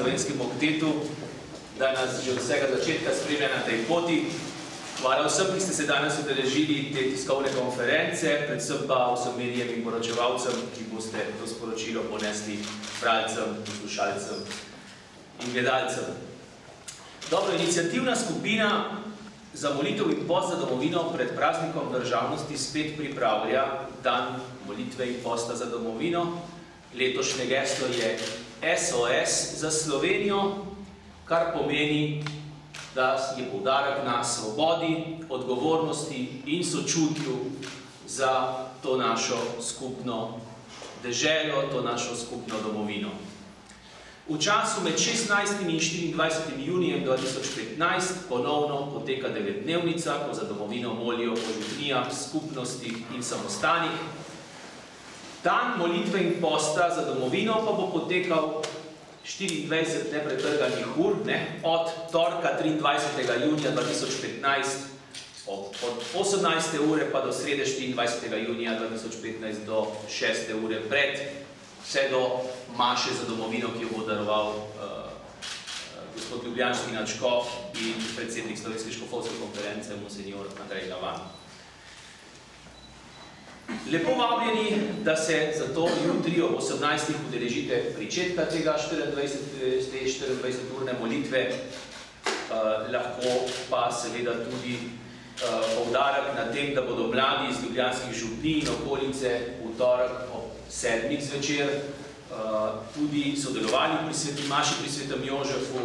slovenskemu oktetu, da nas že od vsega začetka spremlja na tej poti. Hvala vsem, ki ste se danes udeležili te tiskovne konference, predvsem pa vsem medijem in poročevalcem, ki boste to sporočilo ponesli bralcem, poslušalcem in gledalcem. Dobro, iniciativna skupina za molitev in post za domovino pred praznikom državnosti spet pripravlja dan molitve in posta za domovino. Letošnje geslo je SOS za Slovenijo, kar pomeni, da je poudarek na svobodi, odgovornosti in sočutju za to našo skupno deželo, to našo skupno domovino. V času med 16. in 24. junijem 2015 ponovno poteka 9-dnevnica, ko za domovino molijo po župnijah, skupnostih in samostanih. Dan molitve in posta za domovino pa bo potekal 24 nepretrganih ur, od torka 23. junija 2015 od 18. ure pa do srede 24. junija 2015 do 6. ure pred, vse do maše za domovino, ki jo bo daroval gospod ljubljanski nadškof in predsednik Slovenske škofovske konference, monsenjor Andrej Gavan. Lepo vabljeni, da se zato jutri ob 18. udeležite pričetka tega 24-urne molitve, lahko pa seveda tudi poudarek na tem, da bodo mladi iz ljubljanskih župnij in okolice v torek ob 7. zvečer tudi sodelovali pri sveti maši pri svetem Jožefu,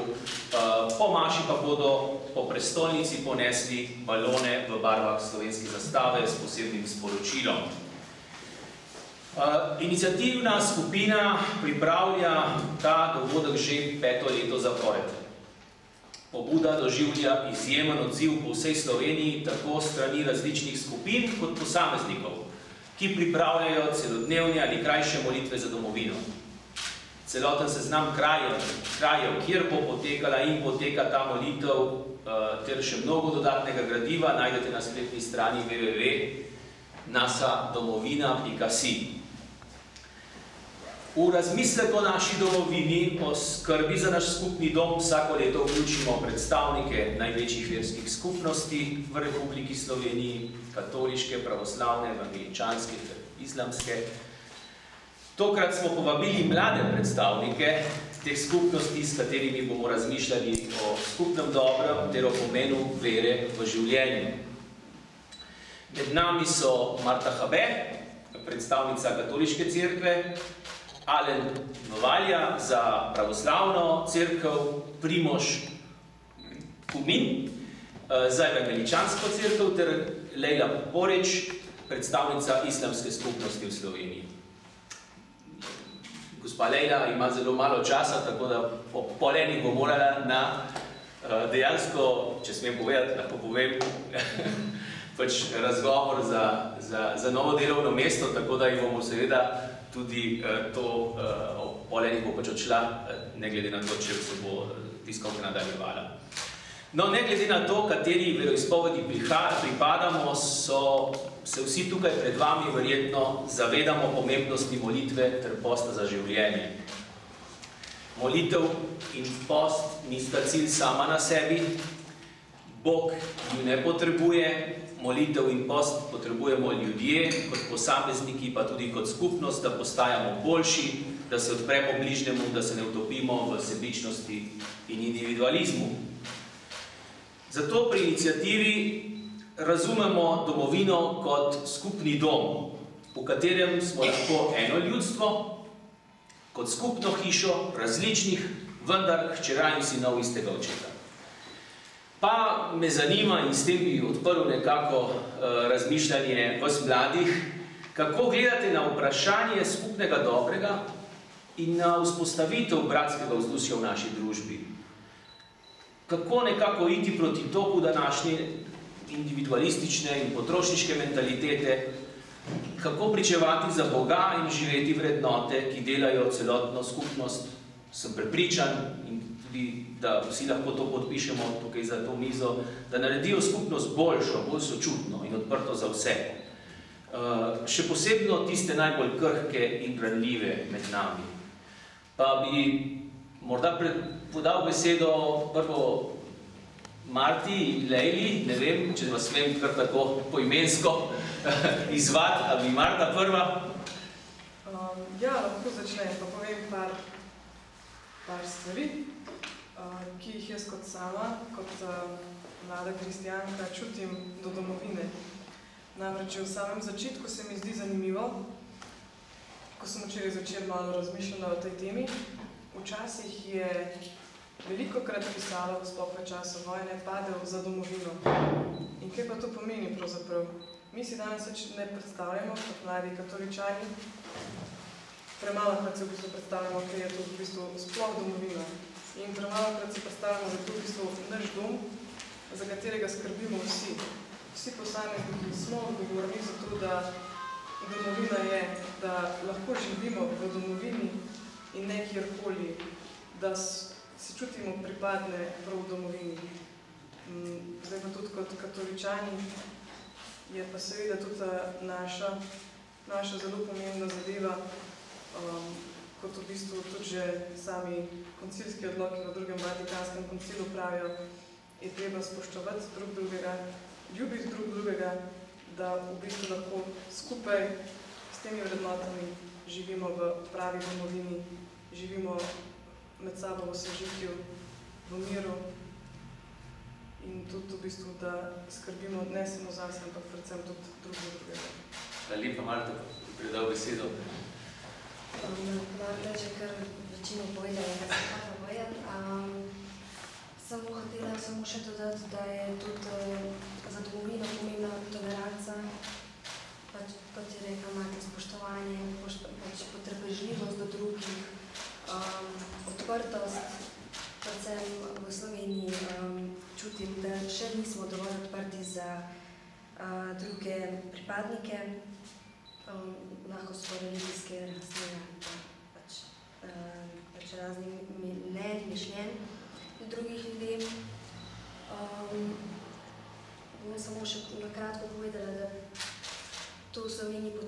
po maši pa bodo po prestolnici ponesli balone v barvah slovenske zastave s posebnim sporočilom. Iniciativna skupina pripravlja ta dogodek že 5. leto zapored. Pobuda doživlja izjemen odziv po vsej Sloveniji, tako strani različnih skupin kot posameznikov, ki pripravljajo celodnevne ali krajše molitve za domovino. Celoten seznam krajev, kjer bo potekala in poteka ta molitev, ter še mnogo dodatnega gradiva, najdete na spletni strani www.nasadomovina.si. V razmislek o naši domovini, o skrbi za naš skupni dom, vsako leto vključimo predstavnike največjih verskih skupnosti v Republiki Sloveniji, katoliške, pravoslavne, evangeličanske ter islamske. Tokrat smo povabili mlade predstavnike teh skupnosti, s katerimi bomo razmišljali o skupnem dobrem ter o pomenu vere v življenju. Med nami so Marta Habe, predstavnica katoliške cerkve, Alen Novalja za pravoslavno cerkev, Primož Kumin za evangeličansko cerkev ter Lejla Poreč, predstavnica islamske skupnosti v Sloveniji. Gospa Lejla ima zelo malo časa, tako da po pol enih bo morala na dejansko, če smem povedati, lahko povem, pač razgovor za novo delovno mesto, tako da jih bomo seveda tudi to pol enih bo pač odšla, ne glede na to, če se bo tiskovka nadaljevala. No, ne glede na to, kateri veroizpovedi pripadamo, se vsi tukaj pred vami verjetno zavedamo pomembnosti molitve ter posta za življenje. Molitev in post nista cilj sama na sebi, Bog ju ne potrebuje, molitev in post potrebujemo ljudje, kot posamezniki, pa tudi kot skupnost, da postajamo boljši, da se odpremo bližnjemu, da se ne utopimo v sebičnosti in individualizmu. Zato pri iniciativi razumemo domovino kot skupni dom, v katerem smo lahko eno ljudstvo, kot skupno hišo različnih, vendar hčera in sinov istega očeta. Pa me zanima, in s tem bi odprl nekako razmišljanje vas mladih, kako gledate na vprašanje skupnega dobrega in na vzpostavitev bratskega vzdušja v naši družbi. Kako nekako iti proti toku današnje individualistične in potrošniške mentalitete, kako pričevati za Boga in živeti vrednote, ki delajo celotno skupnost. Sem prepričan in tudi, da vsi lahko to podpišemo tukaj za to mizo, da naredijo skupnost boljšo, bolj sočutno in odprto za vse. Še posebno tiste najbolj krhke in ranljive med nami. Pa bi morda podal besedo prvo Marti, Lejli, ne vem, če vas smem kar tako poimensko izvati, ali bi Marta prva? Ja, lahko začnem, pa povem par stvari, ki jih jaz kot sama, kot mlada kristjanka čutim do domovine. Namreč v samem začetku se mi zdi zanimivo, ko sem včeraj zvečer malo razmišljala o tej temi. Včasih je velikokrat pisalo, sploh v času vojne, padel za domovino. In kaj pa to pomeni pravzaprav? Mi si danes ne predstavljamo, kot mladi katoličani, premalokrat se v bistvu predstavljamo, kaj je to v bistvu sploh domovina. In premalokrat se predstavljamo, da je to v bistvu naš dom, za katerega skrbimo vsi. Vsi posamezniki smo odgovorni za to, da domovina je, da lahko živimo v domovini in ne kjerkoli, da se čutimo pripadne prav v domovini. Zdaj pa tudi kot katoličani je pa seveda tudi naša zelo pomembna zadeva, kot v bistvu tudi že sami koncilski odloki v drugem Vatikanskem koncilu pravijo, je treba spoštovati drug drugega, ljubiti drug drugega, da v bistvu lahko skupaj s temi vrednotami živimo v pravi domovini, živimo med sabo v sožitju, v miru in tudi v bistvu, da skrbimo ne samo zase, ampak predvsem tudi drug za drugega. Lepa Marta, predal besedo. Marta je že kar večino povedala, da se pa povedati. Samo hotela samo še dodati, da je tudi za domovino pomembna toleranca, kot je rekla Marta, spoštovanje, potrpežljivost do drugih, odprtost, predvsem v Sloveniji čutim, da še nismo dovolj odprti za druge pripadnike, lahko so religijske razlike, pač razni mišljenj drugih ljudi. Bom samo še na kratko povedala, da to v Sloveniji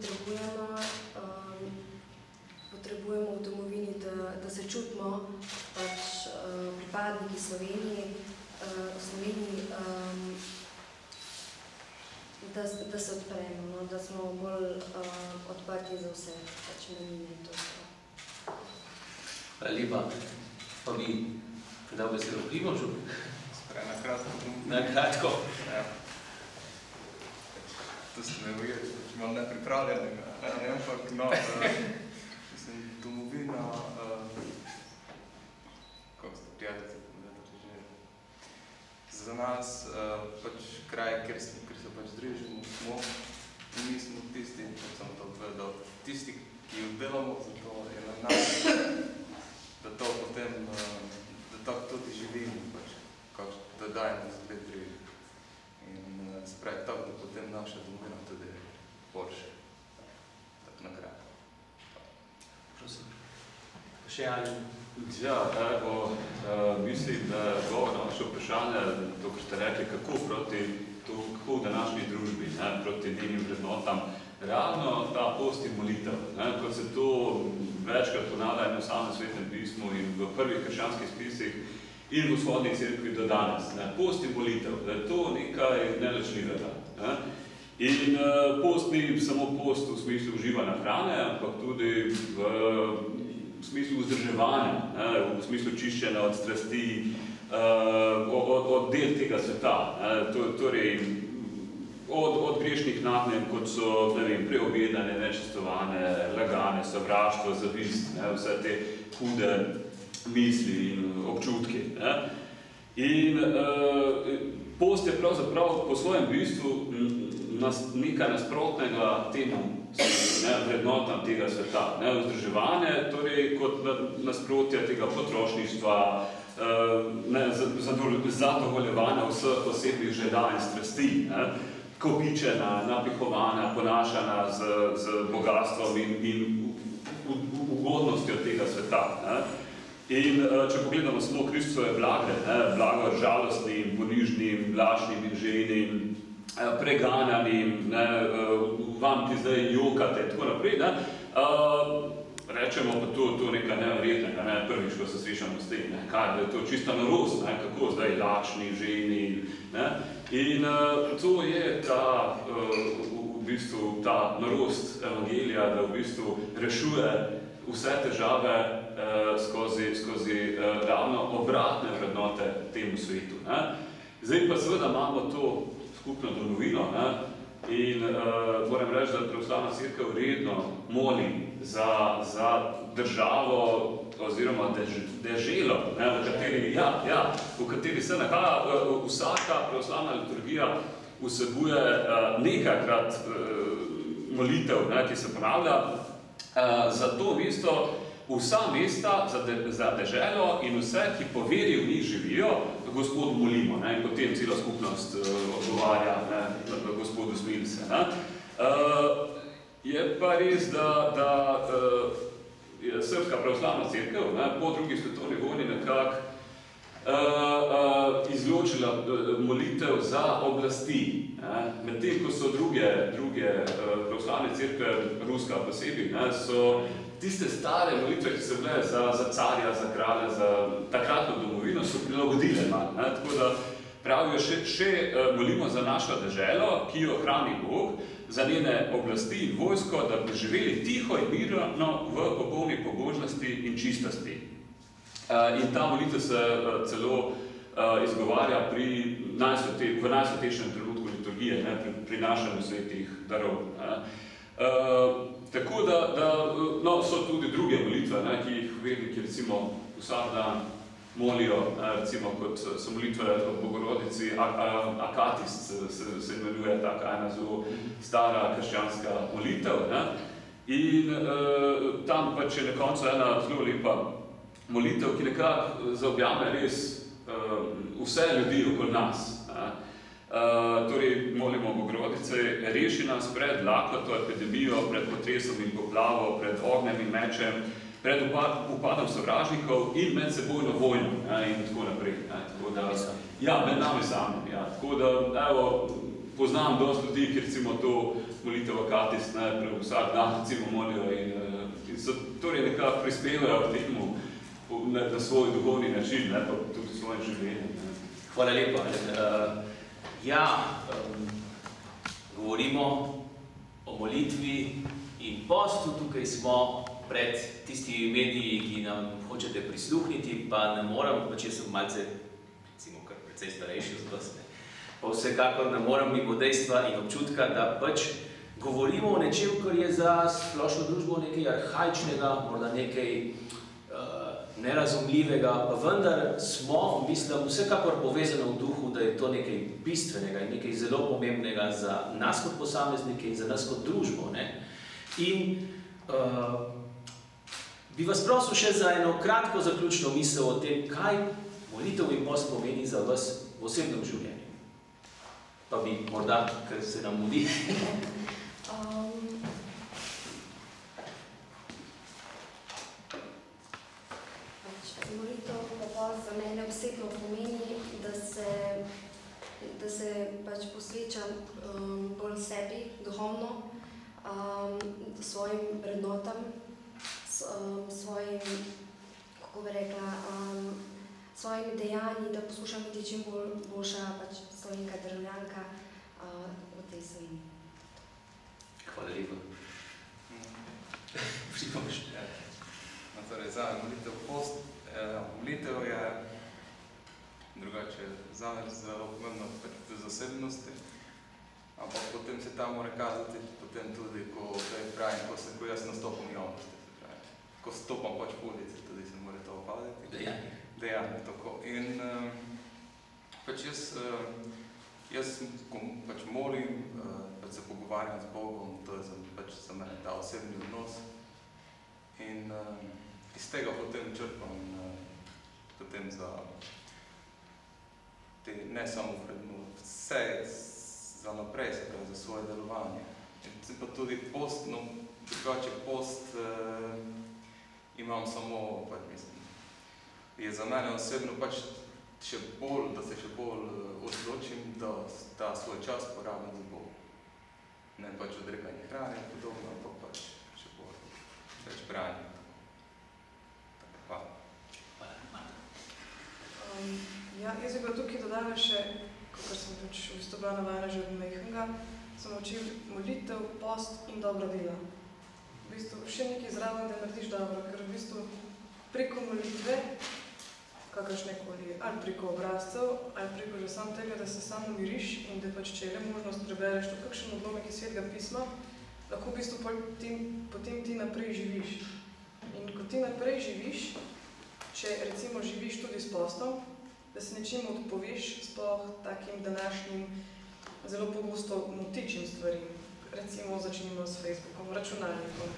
potrebujemo v domovini, da se čutimo pač pripadniki Sloveniji, da se odpremo, da smo bolj odprti za vse, pač manjine in to. Hvala lepa. Pa bi predal besedo Primožu? Sprej na kratko. Na kratko. Ja. To ste me ujeli, imam nepripravljenega. Ampak, no, mislim, domovina, kako ste prijatelji povedali že, za nas pač kraj, kjer se pač združimo, smo, in mi smo tisti, kot sem to povedal, tisti, ki oddelamo za to, je na nas, da to potem, da tako tudi živimo, pač, da dajemo zgled drugih. In se pravi tako, da potem naša domovina tudi boljše. Tako na kraj. Prosim. Pa še Ali? Ja, evo, mislim, da je govor na vaše vprašanje, to, kar ste rekli, kako v današnji družbi, proti njenim vrednotam, realno ta post in molitev, kot se to večkrat ponavlja v samem Svetem pismu in v prvih krščanskih spisih in v vzhodni cerkvi do danes. Post in molitev, da je to nekaj neločljivega. In post ni samo post v smislu uživanja hrane, ampak tudi v smislu vzdrževanja, v smislu čiščenja od strasti, od del tega sveta. Torej, od grešnih nagnjenj, kot so, ne vem, preobjedane, nečistovane, lagane, sovraštvo, zavist, vse te hude misli in občutki. In post je pravzaprav po svojem bistvu nekaj nasprotnega temu vrednotam tega sveta. Vzdrževanje, torej kot nasprotja tega potrošništva, zadovoljevanja vseh osebnih želja in strasti, kopičena, napihovana, ponašana z bogatstvom in ugodnostjo tega sveta. In če pogledamo samo Kristove blagre, blago žalostnim, ponižnim, lažnim in žejnim, preganjanim, vam, ki zdaj jokate, tako naprej, rečemo pa to nekaj neverjetnega, ne, prvič, ko se srečamo s tem, ne, kaj, da je to čista norost, ne, kako zdaj lačni, ženi, ne, in to je ta, v bistvu, ta norost evangelija, da v bistvu rešuje vse težave skozi ravno obratne vrednote temu svetu, ne. Zdaj pa seveda imamo to skupno domovino, ne, in moram reči, da pravoslavna cerkev redno moli za državo oziroma deželo, ne, v kateri se nahaja. Vsaka pravoslavna liturgija vsebuje nekajkrat molitev, ne, ki se ponavlja, za to mesto, vsa mesta za deželo in vse, ki po veri v njih živijo, Gospodu molimo, ne, in potem cela skupnost odgovarja, ne, Gospodu smili se. Ne. Je pa res, da je Srpska pravoslavna cerkev, ne, po drugi svetovni vojni nekako izločila molitev za oblasti. Medtem, ko so druge pravoslavne cerkve, ruska posebej, ne, so tiste stare molitve, ki so bile za carja, za kralja, za takratno domovino, so prilagodile malo. Tako da pravijo, še molimo za našo deželo, ki jo hrani Bog, za njene oblasti in vojsko, da bi živeli tiho in mirno v popolni pobožnosti in čistosti. In ta molitev se celo izgovarja v najsvetejšem trenutku liturgije, ne, pri prinašanju svetih darov. Tako da no, so tudi druge molitve, ne, ki jih verniki recimo vsak dan molijo, recimo kot so molitve o Bogorodici, Akatist se imenuje taka ena zelo stara krščanska molitev, ne. In tam pač je na koncu ena zelo lepa molitev, ki nekako zaobjame res vse ljudi okoli nas. Torej, molimo Bogorodice, reši nas pred lakoto, epidemijo, pred potresom in poplavo, pred ognjem in mečem, pred upadom sovražnikov in medsebojno vojno, in tako naprej. Tako da, ja, med nami sami. Ja. Tako da, evo, poznam dosti ljudi, ki recimo to molitev Akatist, vsak dan recimo molijo in so torej nekako prispevajo k temu na svoj duhovni način, ne, pa tudi svoje življenje. Hvala lepa. Govorimo o molitvi in postu, tukaj smo pred tistimi mediji, ki nam hočete prisluhniti, pa ne moram, pač jaz sem malce, recimo, kar precej starejši od vas, ne, pa vsekakor ne moram mimo dejstva in občutka, da pač govorimo o nečem, kar je za splošno družbo nekaj arhaičnega, morda nekaj nerazumljivega, pa vendar smo, mislim, vsekakor povezano v duhu, da je to nekaj bistvenega in nekaj zelo pomembnega za nas kot posameznike in za nas kot družbo. Ne? In bi vas prosil še za eno kratko zaključno misel o tem, kaj molitev in post pomeni za vas v osebnem življenju. Pa bi morda, ker se nam mudi. Molitev pa za mene osebno pomeni, da se pač posvečam bolj sebi, duhovno, svojim vrednotam, svojim, kako bi rekla, svojimi dejanji, da poskušam biti čim boljša pač slovenka državljanka v tej Sloveniji. Hvala lepa. Pripomoš. Torej, za molitev post. Molitev je drugače zelo pomembno z osebnosti, ampak potem se ta mora kazati potem tudi, ko jaz nastopam javnosti. Ko stopam pač po ulici, tudi se mora to opaziti. Dejanje, tako. In pač jaz pač molim, pač se pogovarjam z Bogom, to je pač za mene ta osebni odnos. In iz tega potem črpam potem za te ne samo vrednote, vse za naprej, se pravi, za svoje delovanje. In pa tudi post, no, drugače post imam samo, pač mislim, je za mene osebno pač še bolj, da se še bolj odločim, da ta svoj čas porabim za Bog. Ne pač odrekanje hrane, podobno, ampak pač še bolj več branje. Ja, jaz bi pa tukaj dodala še, kot sem pač v bistvu bila navajena že od majhnega, sem učil molitev, post in dobra dela. V bistvu še nekaj zraven, da narediš dobro, ker v bistvu preko molitve, kakršnekoli, ali preko obrazcev, ali preko že sam tega, da se samo umiriš in da pač če je možnost prebereš to kakšen odlomek iz Svetega pisma, lahko v bistvu potem ti naprej živiš. In ko ti naprej živiš, če recimo živiš tudi s postom, da se nečim odpoveš, sploh takim današnjim zelo pogosto motičim stvarim. Recimo začnimo s Facebookom, računalnikom.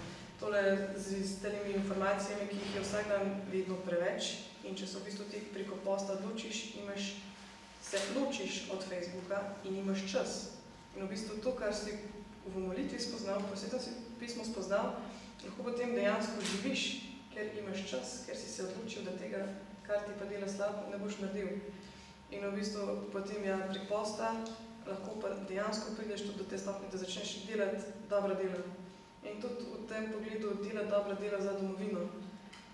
Tole z telimi informacijami, ki jih je vsak dan vedno preveč in če se v bistvu ti preko posta ločiš, se ločiš od Facebooka in imaš čas. In v bistvu to, kar si v molitvi spoznal, po Svetem pismu spoznal, lahko potem dejansko živiš, ker imaš čas, ker si se odločil, da tega, kar ti pa dela slabo, ne boš naredil. In v bistvu potem prek posta lahko pa dejansko prideš tudi do te stopnje, da začneš delati dobra dela. In tudi v tem pogledu delati dobra dela za domovino.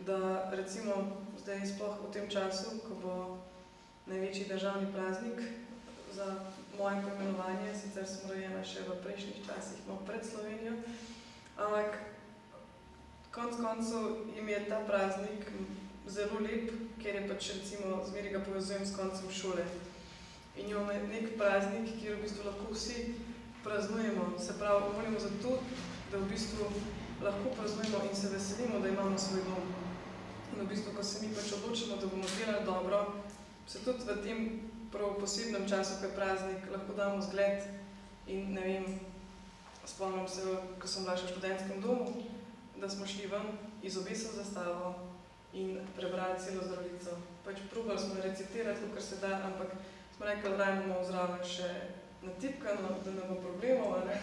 Da recimo zdaj sploh v tem času, ko bo največji državni praznik za moje poimenovanje, sicer sem rojena še v prejšnjih časih, pred Slovenijo, ampak konec koncev jim je ta praznik zelo lep, ker je pač recimo zmeri ga povezujem s koncem šole. In imamo nek praznik, kjer v bistvu lahko vsi praznujemo. Se pravi, molimo za to, da v bistvu lahko praznujemo in se veselimo, da imamo svoj dom. In v bistvu, ko se mi pač odločimo, da bomo delali dobro, se tudi v tem prav posebnem času, ko je praznik, lahko damo zgled in ne vem, spomnim se, ko sem bila še v študentskem domu, da smo šli ven, izobesili zastavo in prebrali celo Zdravljico. Pač probali smo recitirati, kar se da, ampak smo rekli, da imamo zraven še natipkano, da ne bo problemov, ne.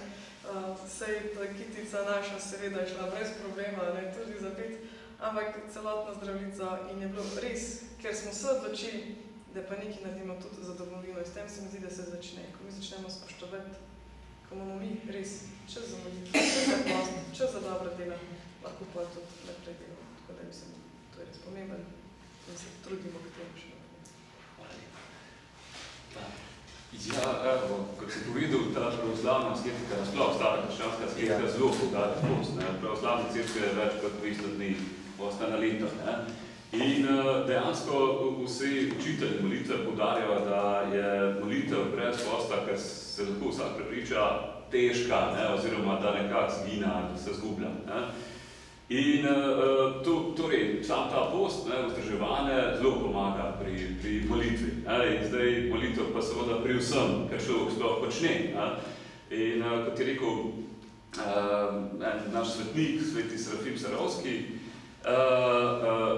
Sej ta kitica naša seveda je šla brez problema, ne, tudi zapet, ampak celotno Zdravljico in je bilo res, ker smo se odločili, da pa nekaj naredimo tudi za domovino. In s tem se mi zdi, da se začne, ko mi začnemo spoštovati, ko imamo mi res čas za molitvo, čas za post, čas za dobra dela, lahko pa tudi naprej delamo. Tako da mislim, to je res pomemben in se trudimo k temu še naprej. Hvala lepa. Ja, evo, kot si povedal, ta pravoslavna asketika, sploh stara krščanska asketika zelo poudarja post. Pravoslavna cerkev je več kot 200 dni posta na leto. In dejansko vsi učitelji molitve poudarjajo, da je molitev brez posta, ker se lahko vsak prepriča, težka, oziroma da nekako zgina, da se zgublja. In torej, sam ta post, vzdrževanje, zelo pomaga pri molitvi. In zdaj molitev pa seveda pri vsem, kar človek sploh počne. In kot je rekel naš svetnik, sveti Serafim Sarovski,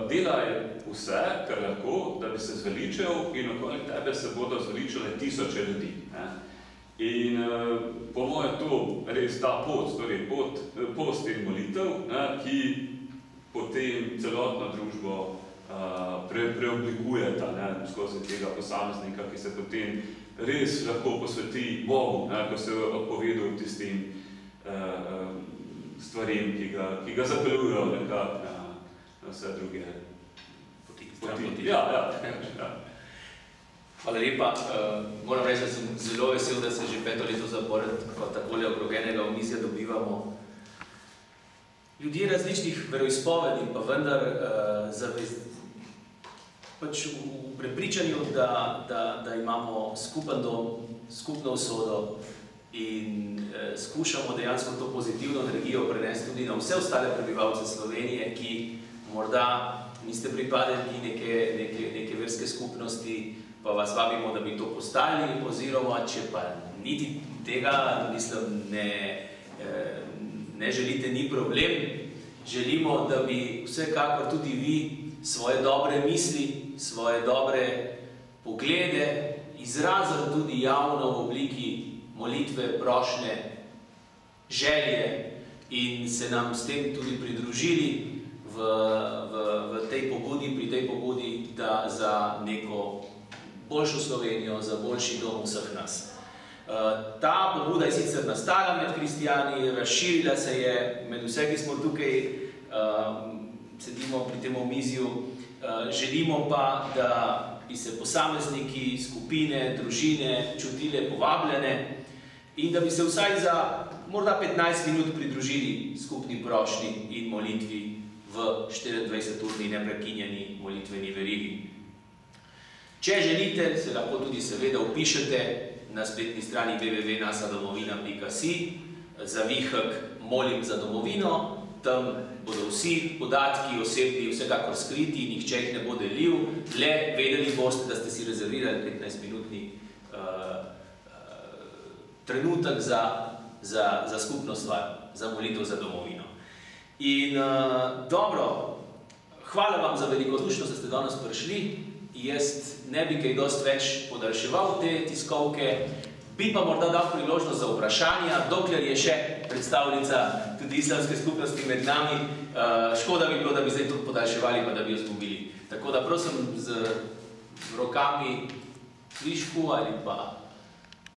dela je vse, kar lahko, da bi se zveličal in okoli tebe se bodo zveličale tisoče ljudi. In po mojem to res ta pot, torej post in molitev, ki potem celotno družbo preoblikujeta skozi tega posameznika, ki se potem res lahko posveti Bogu, ko se odpovedal tistim stvarim, ki ga zapeljujejo nekako na vse druge poti. Ja. Hvala lepa. Moram reči, da sem zelo vesel, da se že 5. leto zapored kot takole okrogenega omizja dobivamo. Ljudje različnih veroizpovedi, pa vendar pač v prepričanju, da imamo skupen dom, skupno usodo in skušamo dejansko to pozitivno energijo prenesti tudi na vse ostale prebivalce Slovenije, ki morda niste pripadali neke verske skupnosti, pa vas vabimo, da bi to postali, oziroma če pa niti tega, mislim, ne želite, ni problem. Želimo, da bi vsekakor tudi vi svoje dobre misli, svoje dobre poglede izrazili tudi javno v obliki molitve, prošnje, želje in se nam s tem tudi pridružili v tej pobudi, pri tej pobudi, da za neko boljšo Slovenijo, za boljši dom vseh nas. Ta pobuda je sicer nastala med kristijani, razširila se je med vse, ki smo tukaj, sedimo pri tem omizju, želimo pa, da bi se posamezniki, skupine, družine čutile povabljene in da bi se vsaj za morda 15 minut pridružili skupni prošnji in molitvi v 24-urni neprekinjeni molitveni verigi. Če želite, se lahko tudi seveda vpišete na spletni strani www.nasadomovina.si zavihek Molim za domovino. Tam bodo vsi podatki osebni vsekakor skriti, nihče jih ne bo delil, le vedeli boste, da ste si rezervirali 15-minutni trenutek za skupno stvar, za molitev za domovino. In dobro, hvala vam za velikodušnost, da ste danes prišli. Jaz ne bi kaj dosti več podaljševal te tiskovke, bi pa morda dal priložnost za vprašanja, dokler je še predstavnica tudi islamske skupnosti med nami. Škoda bi bilo, da bi zdaj tudi podaljševali, pa da bi jo izgubili. Tako da prosim z rokami višku ali pa